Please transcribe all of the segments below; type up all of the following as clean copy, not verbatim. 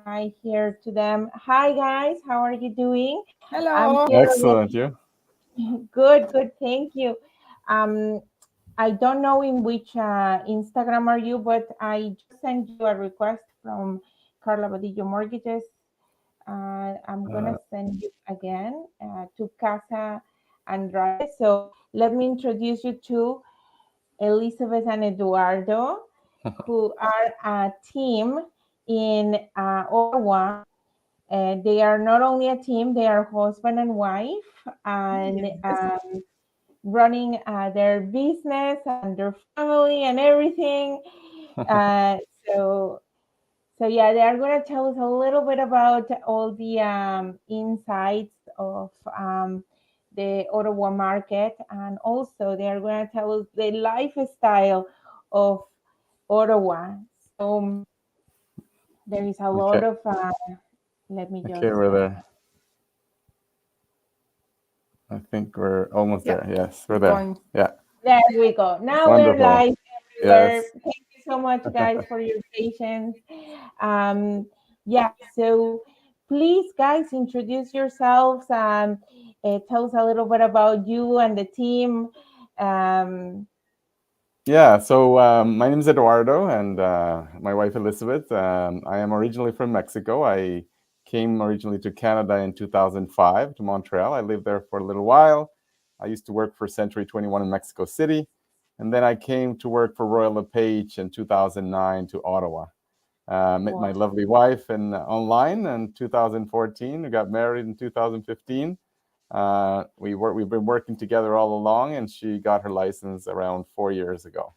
Hi here to them. Hi guys, how are you doing? Hello. I'm here. Excellent, you? Good, thank you. I don't know in which Instagram are you, but I just sent you a request from Karla Badillo Mortgages. I'm gonna send you again to Casa Andrade. So let me introduce you to Elisabeth and Eduardo, who are a team in Ottawa. They are not only a team, they are husband and wife, and running their business and their family and everything. So, so yeah, they are going to tell us a little bit about all the insights of the Ottawa market, and also they are going to tell us the lifestyle of Ottawa. So there is a lot of. Let me just. Okay, we're there. I think we're almost there. Yes, we're there. Yeah. There we go. Now Wonderful. we're live everywhere. Yes. Thank you so much, guys, for your patience. Yeah, so please, guys, introduce yourselves. Tell us a little bit about you and the team. Yeah, so my name is Eduardo, and my wife Elisabeth. I am originally from Mexico. I came originally to Canada in 2005 to Montreal. I lived there for a little while. I used to work for Century 21 in Mexico City, and then I came to work for Royal LePage in 2009 to Ottawa. Met my lovely wife online in 2014. We got married in 2015. We've been working together all along, and she got her license around 4 years ago.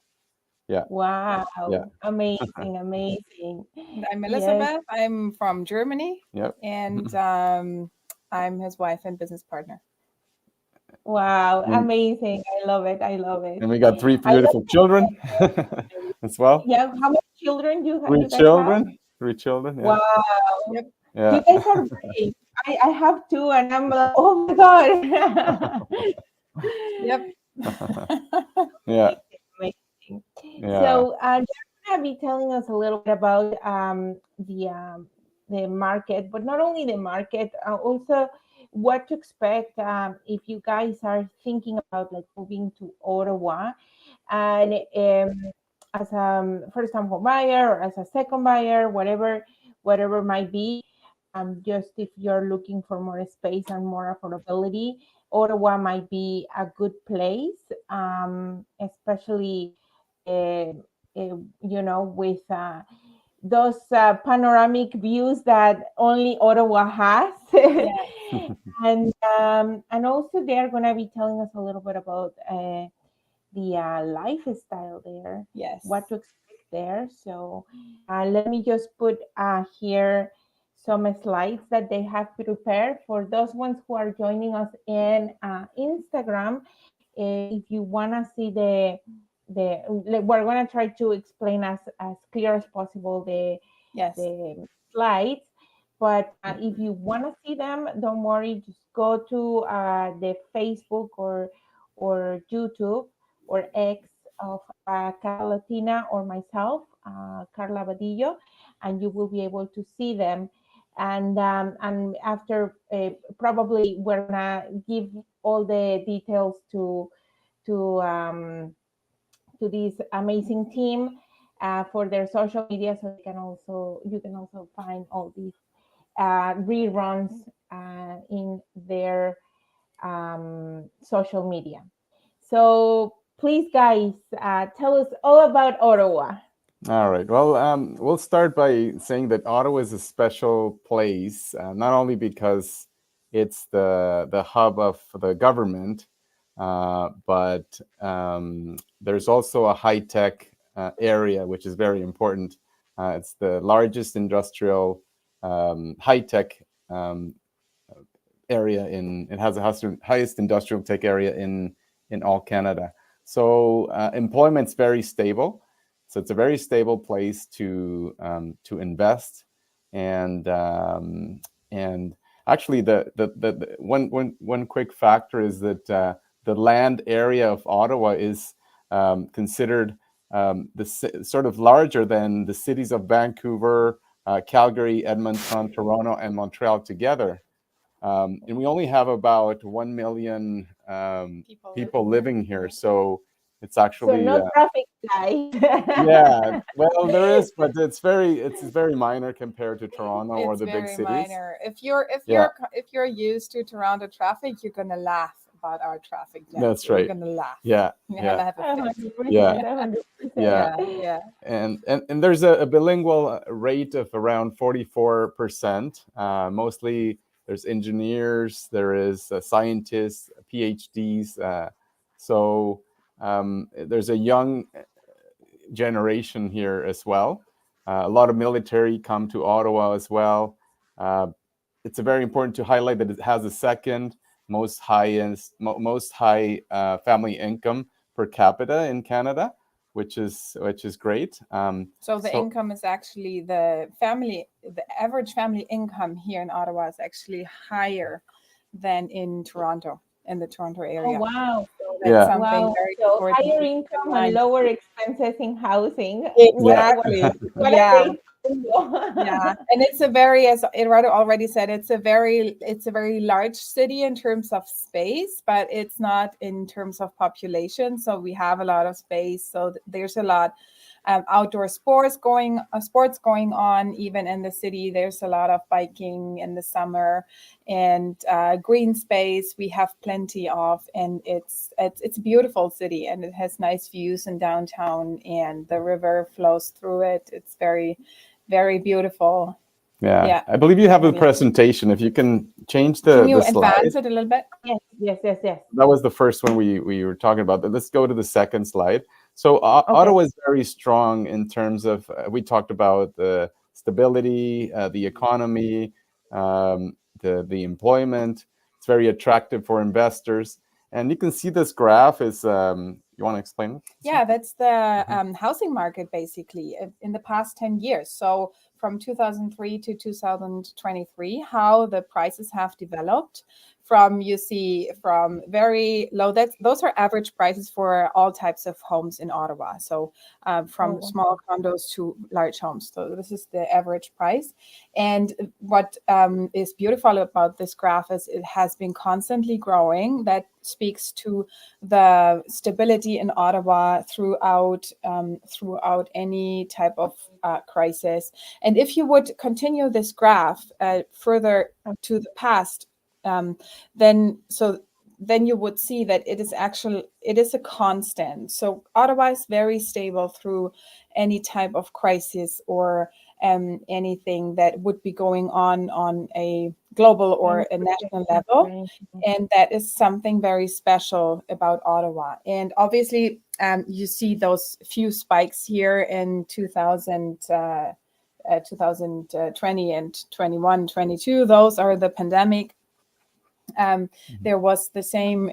Yeah. Wow. Yeah. Amazing. I'm Elisabeth. Yes. I'm from Germany. Yep. And I'm his wife and business partner. Wow. Amazing. I love it. And we got 3 beautiful children as well. Yeah. How many children do you have? 3 children. 3 children. Yeah. Wow. Yep. Yeah. You guys are brave. I have 2, and I'm like, oh my God. Yep. Yeah. Amazing. So you're gonna be telling us a little bit about the market, but not only the market, also what to expect if you guys are thinking about like moving to Ottawa, and as a first-time home buyer or as a second buyer, whatever might be. Just if you're looking for more space and more affordability, Ottawa might be a good place, especially, with those panoramic views that only Ottawa has. And also they're going to be telling us a little bit about the lifestyle there. Yes. What to expect there. So let me just put here some slides that they have prepared for those ones who are joining us in Instagram. If you want to see we're going to try to explain as clear as possible the slides. But if you want to see them, don't worry. Just go to the Facebook or YouTube or X of Carla Latina or myself, Karla Badillo, and you will be able to see them. And after probably we're gonna give all the details to this amazing team for their social media, so you can also find all these reruns in their social media. So please, guys, tell us all about Ottawa. All right. Well, we'll start by saying that Ottawa is a special place, not only because it's the hub of the government, but there's also a high-tech area, which is very important. It's the largest industrial high-tech area it has the highest industrial tech area in all Canada. So employment's very stable. So it's a very stable place to invest, and actually the one quick factor is that the land area of Ottawa is considered sort of larger than the cities of Vancouver, Calgary, Edmonton, Toronto, and Montreal together. And we only have about 1 million people living here. So it's actually no traffic light. yeah, well, there is, but it's very minor compared to Toronto or the big very cities. minor. If you're used to Toronto traffic, you're gonna laugh about our traffic jam. That's right. You're gonna laugh. Yeah, You're gonna have a fit. 100%, Yeah. 100%. Yeah. And there's a bilingual rate of around 44%. Mostly there's engineers, there is scientists, PhDs. So there's a young generation here as well. A lot of military come to Ottawa as well. It's very important to highlight that it has the second most high family income per capita in Canada, which is great. So the income is actually the average family income here in Ottawa is actually higher than in Toronto, in the Toronto area. Oh, wow. So that's something very So important higher to keep in income mind. and lower expenses in housing. Exactly. Yeah. Yeah, and it's a very, as Eduardo already said, it's a very large city in terms of space, but it's not in terms of population. So we have a lot of space. So there's a lot outdoor sports going on even in the city. There's a lot of biking in the summer, and green space we have plenty of, and it's a beautiful city, and it has nice views in downtown, and the river flows through it. It's very, very beautiful. Yeah. I believe you have a presentation. If you can change the advance slide. it a little bit? Yes. That was the first one we were talking about. Let's go to the second slide. So Ottawa is very strong in terms of, we talked about the stability, the economy, the employment. It's very attractive for investors. And you can see this graph is, you want to explain it? Yeah, that's the housing market basically in the past 10 years. So from 2003 to 2023, how the prices have developed from very low, those are average prices for all types of homes in Ottawa. So from small condos to large homes. So this is the average price. And what is beautiful about this graph is it has been constantly growing. That speaks to the stability in Ottawa throughout any type of crisis. And if you would continue this graph further to the past, then you would see that it is a constant. So Ottawa is very stable through any type of crisis or anything that would be going on a global or a national level. And that is something very special about Ottawa. And obviously, you see those few spikes here in 2020 and 21, 22. Those are the pandemic. There was the same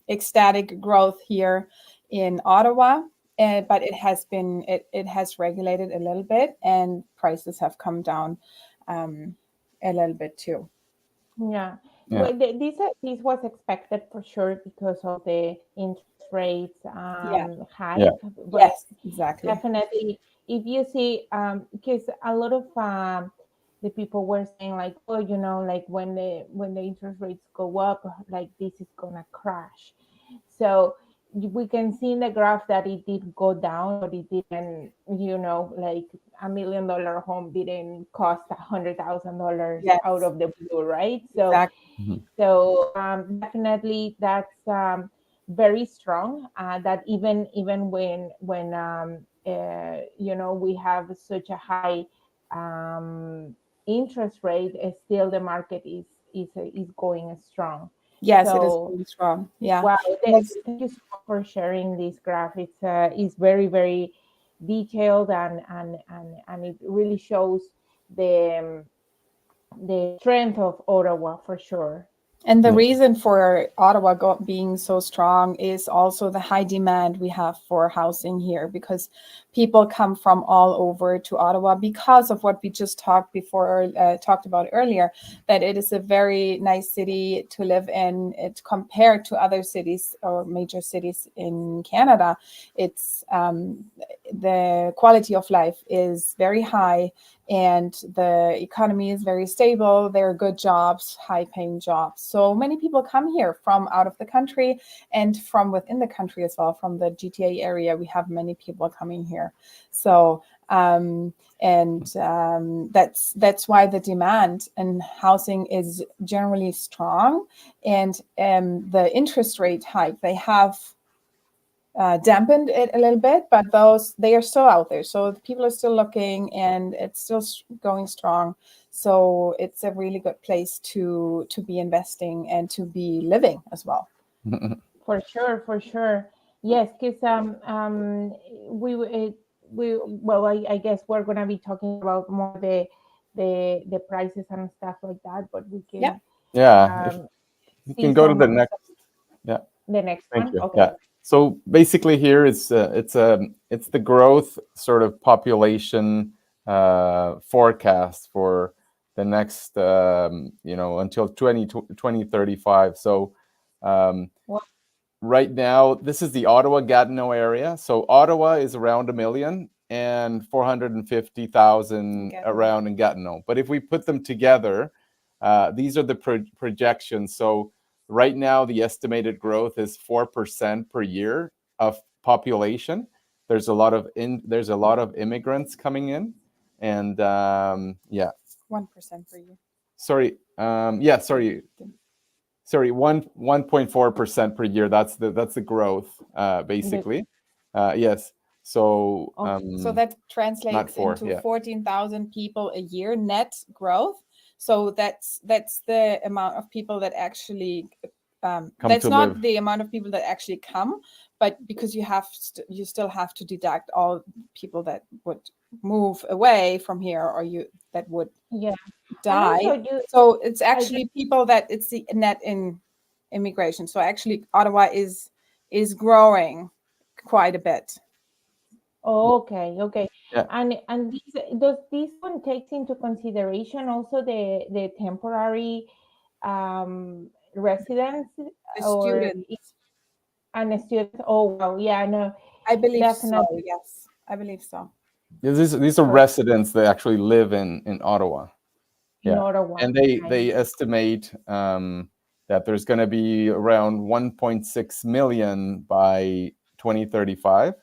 ecstatic growth here in Ottawa, but it has regulated a little bit, and prices have come down a little bit too. Yeah. Well, this was expected for sure because of the interest rates hike. But yes, exactly. Definitely, if you see, because a lot of the people were saying like, oh, like when the interest rates go up, like this is gonna crash. So we can see in the graph that it did go down, but it didn't. Like $1 million home didn't cost $100,000 out of the blue, right? So, so definitely that's very strong. That even when we have such a high interest rate, still the market is going strong. Yes, it is So really strong. Yeah. wow, Yes. thank you so much for sharing this graph. It's very, very detailed, and it really shows the the strength of Ottawa for sure. And the Yeah. reason for Ottawa being so strong is also the high demand we have for housing here, because people come from all over to Ottawa because of what we just talked about earlier, that it is a very nice city to live in. It compared to other cities or major cities in Canada, it's the quality of life is very high, and the economy is very stable. There are good jobs, high paying jobs. So many people come here from out of the country and from within the country as well. From the GTA area, we have many people coming here. So that's why the demand in housing is generally strong, and the interest rate hike they have dampened it a little bit, but they are still out there. So the people are still looking, and it's still going strong. So it's a really good place to be investing and to be living as well. For sure, for sure. Yes, because we well, I guess we're gonna be talking about more the prices and stuff like that, but we Yeah. can Yeah. If um you see can go to the some next. Yeah. the next Thank one. you. Okay. Yeah. So basically, here it's the growth sort of population forecast for the next until 2035. So Well, right now, this is the Ottawa Gatineau area. So Ottawa is around 1,000,000 and 450,000 Gatineau. around in Gatineau. But if we put them together, these are the projections. So right now, the estimated growth is 4% per year of population. There's a lot of immigrants coming in, and 1% per year. sorry, sorry, 1.4% per year. That's the growth, basically. Yes. So So that translates four, into yeah. 14,000 people a year net growth. So that's the amount of people that actually that's to not live. the amount of people that actually come, but because you still have to deduct all people that would move away from here, or that would yeah. die. And also So it's I actually people that it's the net in immigration. So actually Ottawa is growing quite a bit. okay, okay. Yeah. And does this one takes into consideration also the temporary residents The or students, and the students? Oh wow, yeah, no, I believe so. definitely Yes, I believe so. These are for residents that actually live in Ottawa. in Yeah. Ottawa. And they Right. estimate that there's going to be around 1.6 million by 2035.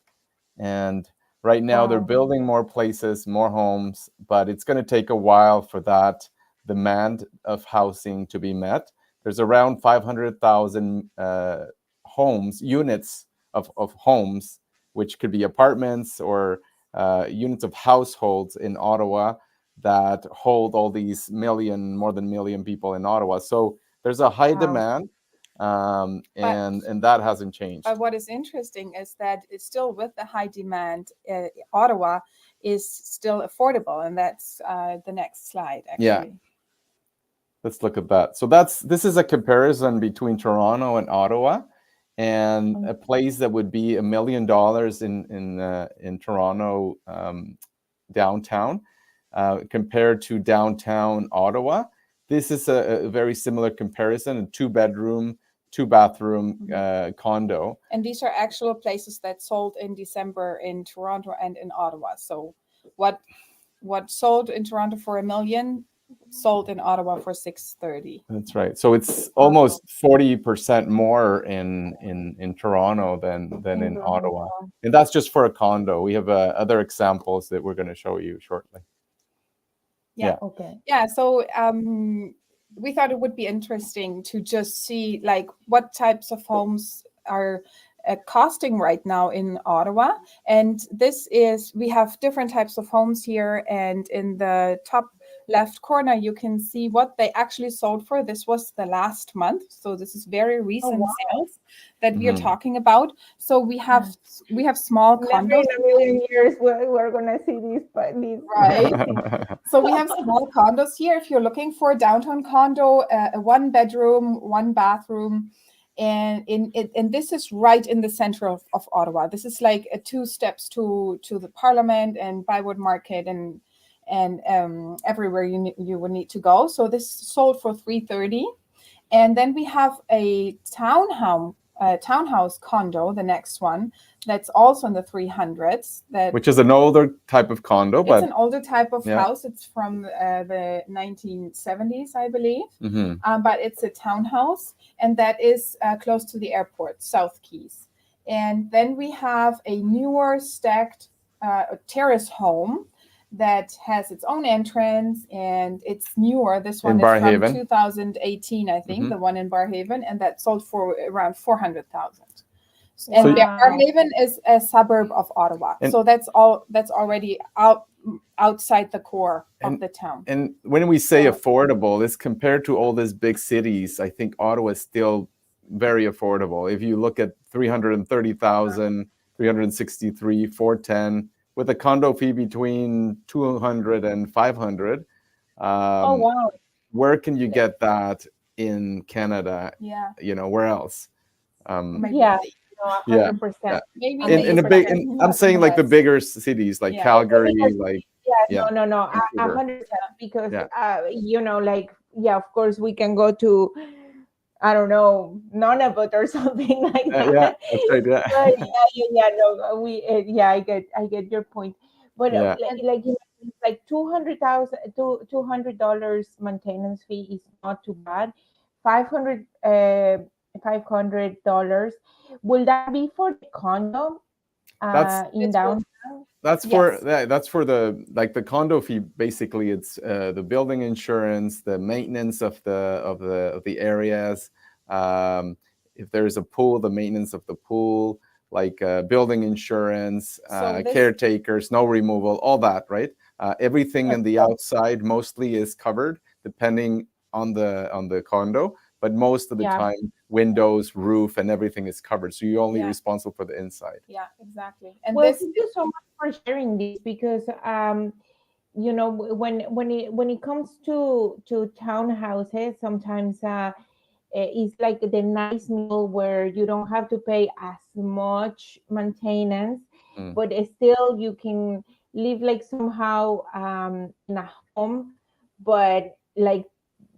And right now they're Wow. building more places, more homes, but it's going to take a while for that demand of housing to be met. There's around 500,000 units of homes, which could be apartments or units of households in Ottawa that hold all these more than a million people in Ottawa. So there's a high Wow. demand, But and that hasn't changed. but what is interesting is that it's still with the high demand, Ottawa is still affordable, and that's the next slide actually. Yeah. Let's look at that. So this is a comparison between Toronto and Ottawa, and a place that would be $1 million in Toronto downtown compared to downtown Ottawa. This is a very similar comparison: a 2-bedroom, 2-bathroom condo. And these are actual places that sold in December in Toronto and in Ottawa. So what sold in Toronto for $1 million sold in Ottawa for 630. That's right. So it's almost 40% more in Toronto than in Ottawa, and that's just for a condo. We have other examples that we're going to show you shortly. Yeah. Okay. Yeah. So we thought it would be interesting to just see like what types of homes are costing right now in Ottawa. And we have different types of homes here. And in the top left corner, you can see what they actually sold for. This was the last month, so this is very recent sales that we are talking about. So we have small Never condos. in a million years we're gonna see these, but these right. So we have small condos here. If you're looking for a downtown condo, a 1-bedroom, 1-bathroom. And this is right in the center of Ottawa. This is like 2 steps to the Parliament and Bywood Market and everywhere you would need to go. So this sold for $330,000, and then we have a townhouse condo, the next one, that's also in the 300s. Which is an older type of condo, it's an older type of house. It's from the 1970s, I believe. But it's a townhouse, and that is close to the airport, South Keys. And then we have a newer stacked terrace home that has its own entrance, and it's newer. This one is from 2018, I think, the one in Barrhaven, and that sold for around $400,000. And Barrhaven is a suburb of Ottawa, so that's already outside the core of the town. And when we say affordable, it's compared to all these big cities. I think Ottawa is still very affordable. If you look at 330,000, 363, 410, with a condo fee between 200 and 500. Where can you get that in Canada? Yeah. Where else? 100%. Maybe in a big. I'm saying like the bigger cities, like Calgary, like. No, 100%, because of course we can go to, I don't know, Nunavut or something like that. That's right. I get your point, but like $200 maintenance fee is not too bad. $500 will that be for the condo in downtown? That's for the condo fee. Basically, it's the building insurance, the maintenance of the areas. If there's a pool, the maintenance of the pool, like building insurance, caretaker, snow removal, all that, right? Everything on the outside mostly is covered, depending on the condo. But most of the time, windows, roof, and everything is covered. So you're only responsible for the inside. Yeah, exactly. And thank you so much for sharing this, because when it comes to townhouses, sometimes it's like the nice middle where you don't have to pay as much maintenance, but still you can live like somehow in a home, but like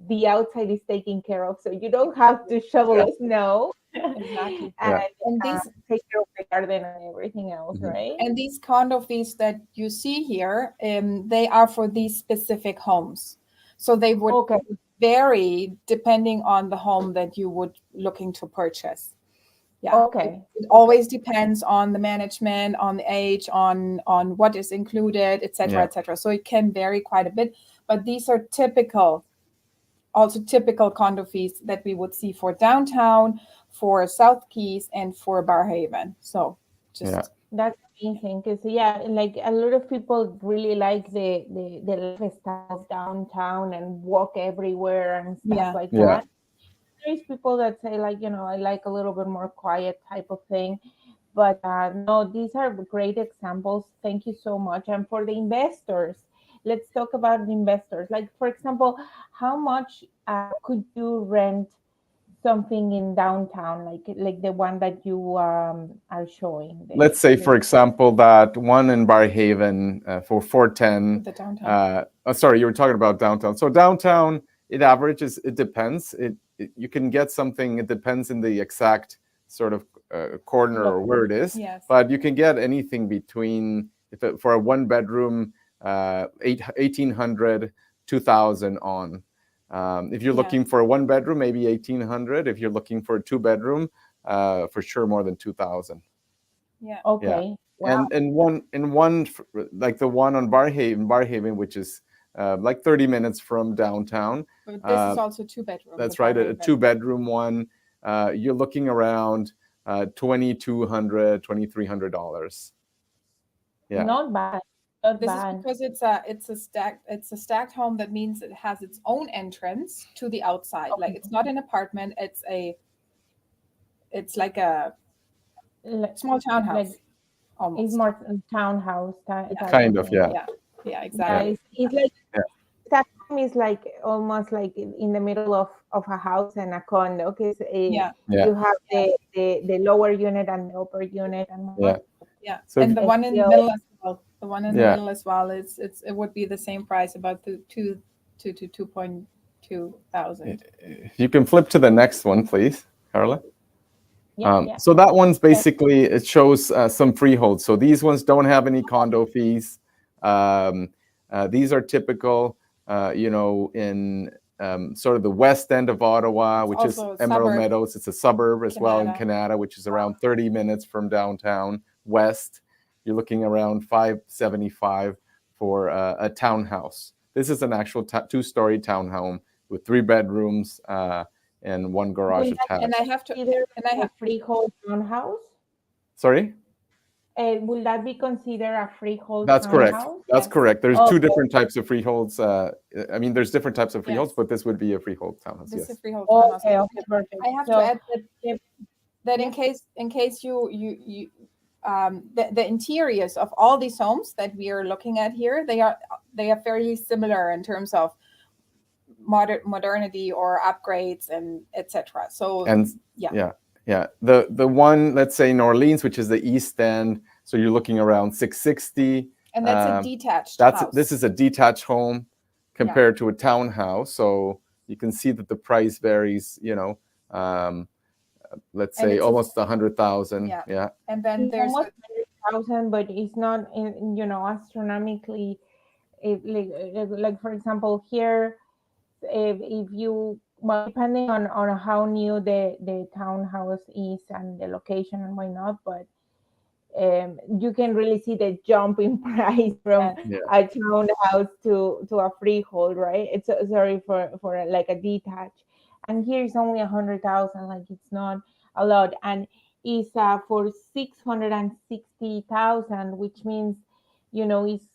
the outside is taken care of, so you don't have to shovel snow. Exactly. And these take care of the garden and everything else, right? And these condo fees that you see here, they are for these specific homes, so they would vary depending on the home that you would looking to purchase. It always depends on the management, on the age, on what is included, etc., etc. So it can vary quite a bit, but these are typical condo fees that we would see for downtown, for South Keys, and for Barrhaven. So that's amazing, because like a lot of people really like the lifestyle of downtown and walk everywhere and stuff like that. There's people that say like, I like a little bit more quiet type of thing. But no, these are great examples. Thank you so much. And for the investors, let's talk about the investors. Like, for example, how much could you rent something in downtown, like the one that you are showing? Let's say, for example, that one in Barrhaven for 410. The downtown. Sorry, you were talking about downtown. So downtown, it averages. It depends. You can get something. It depends in the exact sort of corner or where it is. Yes. But you can get anything between, for a 1-bedroom, 1,800, 2,000 on. If you're looking for a 1-bedroom, maybe 1,800. If you're looking for a 2-bedroom, for sure more than 2,000. Yeah. Okay. Wow. And one like the one on Barrhaven, which is like 30 minutes from downtown. But this is also 2-bedroom. That's right, a 2-bedroom one. You're looking around $2,200, $2,300. Not bad. Not This is bad. because it's a stacked home. That means it has its own entrance to the outside. Like it's not an apartment. It's like a Like, small townhouse like it's almost. more townhouse type Kind of of, thing. yeah. Yeah, Yeah, exactly. it's like Yeah. that home is like almost like in the middle of a house and a condo, because Yeah, Yeah. you have the lower unit and the upper unit and Yeah. whatnot. yeah. So And if- the one in the Still- middle as well. The one in the Yeah. middle as well. It would be the same price, about the 2.2 thousand. If you can flip to the next one, please, Karla. Yeah. So that one's basically, it shows some freehold. So these ones don't have any condo fees. These are typical, in sort of the west end of Ottawa, which is also a Emerald suburb. Meadows. It's a suburb as well in Canada. Canada, which is around 30 minutes from downtown west. You're looking around $575 for a townhouse. This is an actual two-story townhome with 3 bedrooms and 1 garage Will that- attached. And I have to. Either And I a have. freehold townhouse. Sorry? Will that be considered a freehold That's correct. townhouse? That's Yes. correct. There's Okay. two different types of freeholds. I mean, there's different types of freeholds, Yes. but this would be a freehold townhouse. This Yes. is freehold townhouse. Okay, perfect. I have So, to add yeah. that in case you the interiors of all these homes that we are looking at here, they are fairly similar in terms of modernity or upgrades and etc. So And yeah. The one, let's say New Orleans, which is the east end, so you're looking around 660. And that's a detached house. This is a detached home compared to a townhouse. So you can see that the price varies, let's say almost 100,000. Yeah. And then It's there's almost 100,000, but it's not, astronomically. Like for example, here, if you, well, depending on how new the townhouse is and the location and why not, but you can really see the jump in price from a townhouse to a freehold, right? It's sorry for like a detached, and here it's only 100,000. Like it's not a lot, and it's for 660,000, which means it's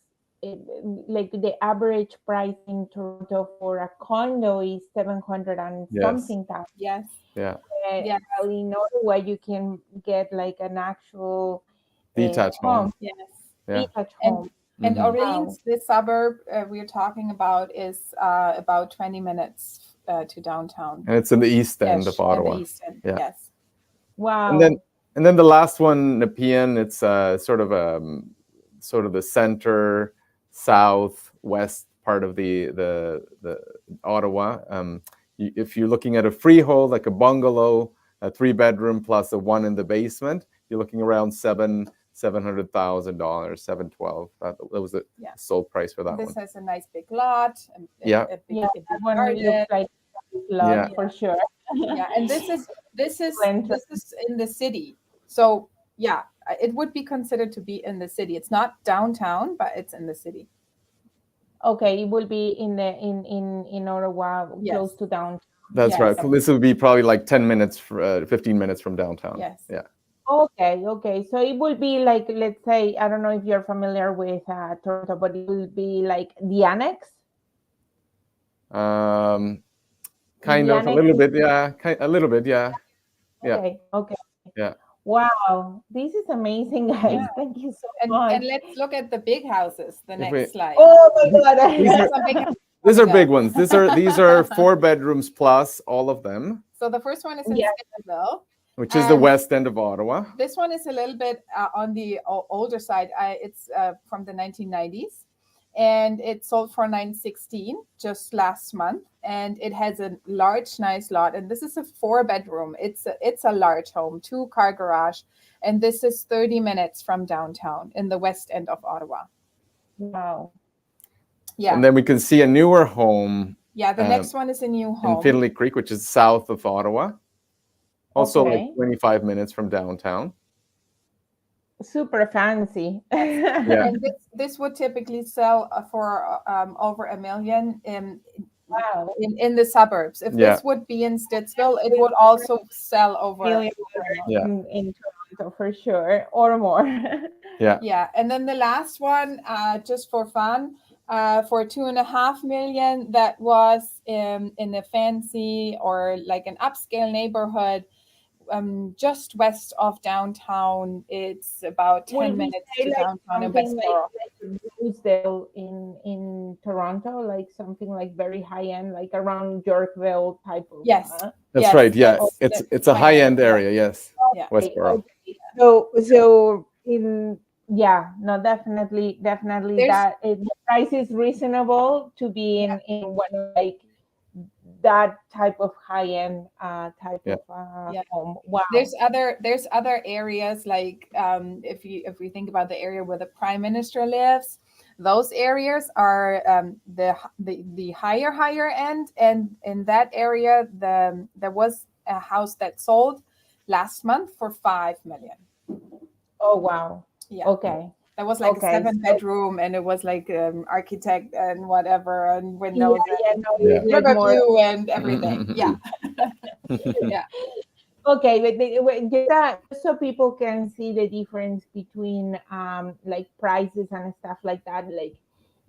like the average price in Toronto for a condo is 700 and something thousand. Yes. Yeah. In Ottawa, you can get like an actual detached home. Yes. Yeah. Detached home. And Orleans, this suburb we're talking about, is about 20 minutes to downtown. And it's in the east end of Ottawa. The east end. Yeah. Yes. Wow. And then the last one, Nepean, it's sort of the center southwest part of the Ottawa. If you're looking at a freehold, like a bungalow, a 3-bedroom plus a 1 in the basement, you're looking around $700,000, $712. That was the sold price for that one. This has a nice big lot. A big that one garden. looks like a lot for sure. Yeah, and this is in the city. So yeah, it would be considered to be in the city. It's not downtown, but it's in the city. Okay, it will be in Ottawa, close to downtown. That's right. This would be probably like 10 minutes, 15 minutes from downtown. Yes. Yeah. Okay. So it will be like, let's say, I don't know if you're familiar with Toronto, but it will be like the annex. Kind of, a little bit, yeah. A little bit, yeah. Okay. Yeah. Wow, this is amazing, guys. Yeah. Thank you so much. And let's look at the big houses. The next slide. Oh my God! These are big ones. These are 4 bedrooms plus, all of them. So the first one is in Stittsville, which is the west end of Ottawa. This one is a little bit on the older side. It's from the 1990s. And it sold for $916 just last month, and it has a large, nice lot. And this is a 4-bedroom. It's a large home, 2-car garage, and this is 30 minutes from downtown in the west end of Ottawa. Wow. Yeah. And then we can see a newer home. Yeah, the next one is a new home in Fiddly Creek, which is south of Ottawa. Also, like 25 minutes from downtown. Super fancy. And this would typically sell for over $1 million in the suburbs. If this would be in Stittsville, it would also sell over. In Toronto for sure, or more. Yeah. Yeah, and then the last one, just for fun, for 2.5 million, that was in a fancy or like an upscale neighborhood, just west of downtown. It's about Will 10 we minutes say to like downtown in something Westboro. like Rosedale in Toronto, like something like very high end, like around Yorkville type of? Yes, That's yes, right. Yeah, that's it's a high end. high-end area. Yes, Yeah, Okay, Westboro. okay. So in yeah, no, definitely there's that the price is reasonable to be yeah, in one of like that type of high end type Yeah. of yeah. home. Wow. There's other areas like if we think about the area where the prime minister lives, those areas are the higher end, and in that area there was a house that sold last month for 5 million. Oh wow. Yeah, Okay. that was like a Okay. seven So bedroom, and it was like architect and whatever and yeah, windows yeah, and no, Yeah. it's like river more. view and everything. Yeah, yeah. Okay, but just so people can see the difference between like prices and stuff like that. Like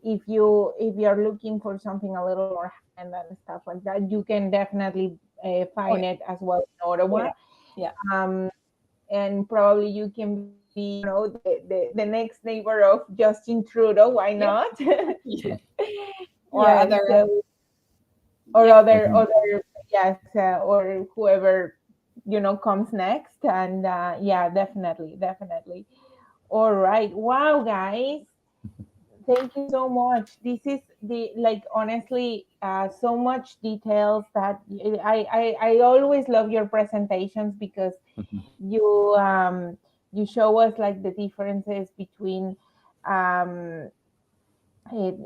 if you're looking for something a little more high-end and stuff like that, you can definitely Oh find yeah, it as well in oh Ottawa. yeah, yeah. Um, and probably you can be, the next neighbor of Justin Trudeau. Why Yep. not? Yeah. Or Yes. other, Or yep. other yes, or whoever comes next, and yeah, definitely. All right, wow, guys, thank you so much. This is the like honestly so much details that I always love your presentations because you you show us like the differences between um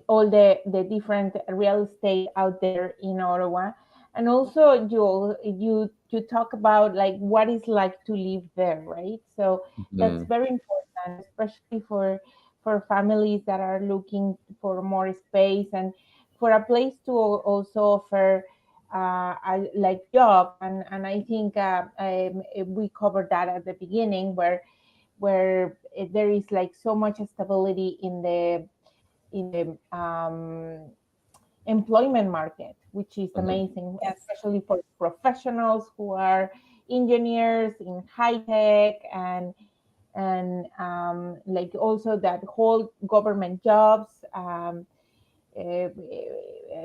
all the different real estate out there in Ottawa, and also you talk about like what it's like to live there, right? So that's Mhm. very important, especially for families that are looking for more space and for a place to also offer like job, and I think we covered that at the beginning where there is like so much stability in the employment market, which is Mhm. amazing, Yes. especially for professionals who are engineers in high tech and like also that whole government jobs. Uh,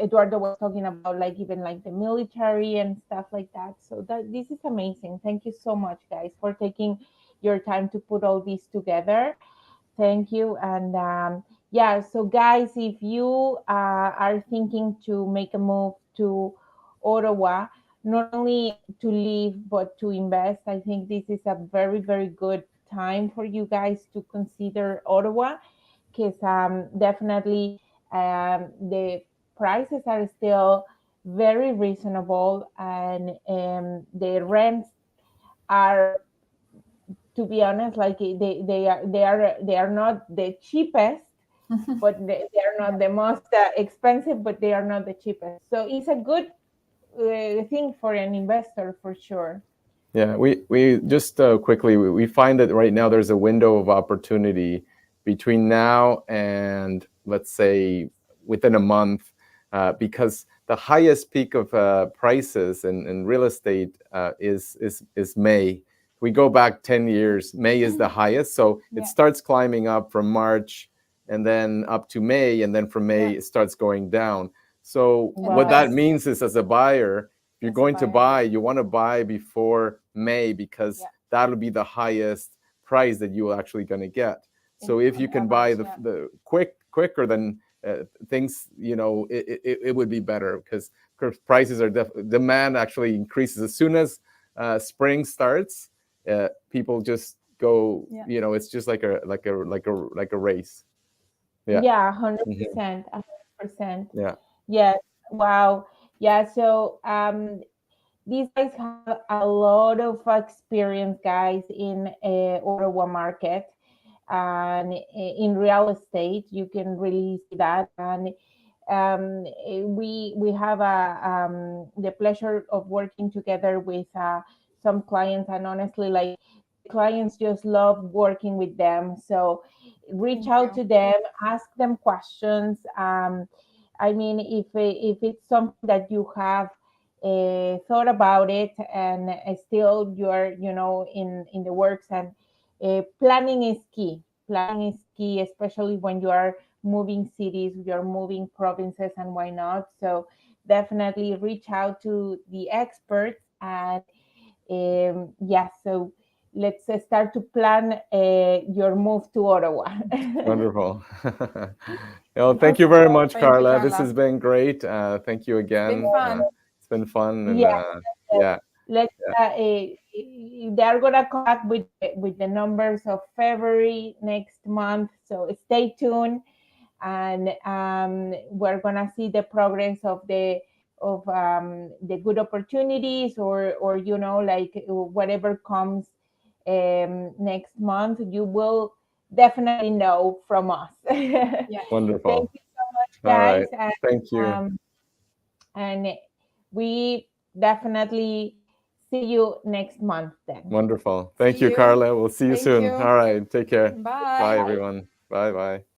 Eduardo was talking about like even like the military and stuff like that. So that this is amazing. Thank you so much, guys, for taking your time to put all this together. Thank you. And yeah, so guys, if you are thinking to make a move to Ottawa, not only to live but to invest, I think this is a very good time for you guys to consider Ottawa because definitely the prices are still very reasonable and the rents are, to be honest, like they are not the cheapest, but they are not the most expensive, but they are not the cheapest. So it's a good thing for an investor for sure. Yeah, we just quickly we find that right now there's a window of opportunity between now and let's say within a month, because the highest peak of prices in real estate is May. We go back 10 years, May is the highest, so it Yeah. starts climbing up from March and then up to May, and then from May Yeah. it starts going down. So And what that Wow. means is, as a buyer, if you're As a going to buyer, buy, you want to buy before May because yeah, that'll be the highest price that you're actually going to get. So if on you can buy average, the, yeah. the quicker than things, it would be better because prices are demand actually increases as soon as spring starts. People just go, Yeah. it's just like a race. Yeah. Yeah, Mhm. 100%, 100%. Yeah. Yes. Wow. Yeah. So these guys have a lot of experience, guys, in Ottawa market and in real estate. You can really see that, and we have the pleasure of working together with some clients, and honestly, like clients just love working with them. So reach Thank out you. to them, ask them questions. I mean, if it's something that you have thought about it, and still you're, in the works, and planning is key. Planning is key, especially when you are moving cities, you're moving provinces, and why not? So definitely reach out to the experts. And yeah, so let's start to plan your move to Ottawa. Wonderful. Well, thank you Okay. very much, Thank you, Karla. This Karla. has been great. Thank you It's been again. fun. It's been fun, and Yes, yes. yeah, Let's. yeah, They are gonna come back with the numbers of February next month. So stay tuned, and we're gonna see the progress of the good opportunities, or like whatever comes next month. You will definitely know from us. Yes. Thank wonderful. you so much, All guys, right. Thank you. and we definitely see you next month then. Wonderful. See Thank you, you. Karla. We'll see you Thank soon. you. All right. Take care. Bye. Bye, everyone. Bye bye.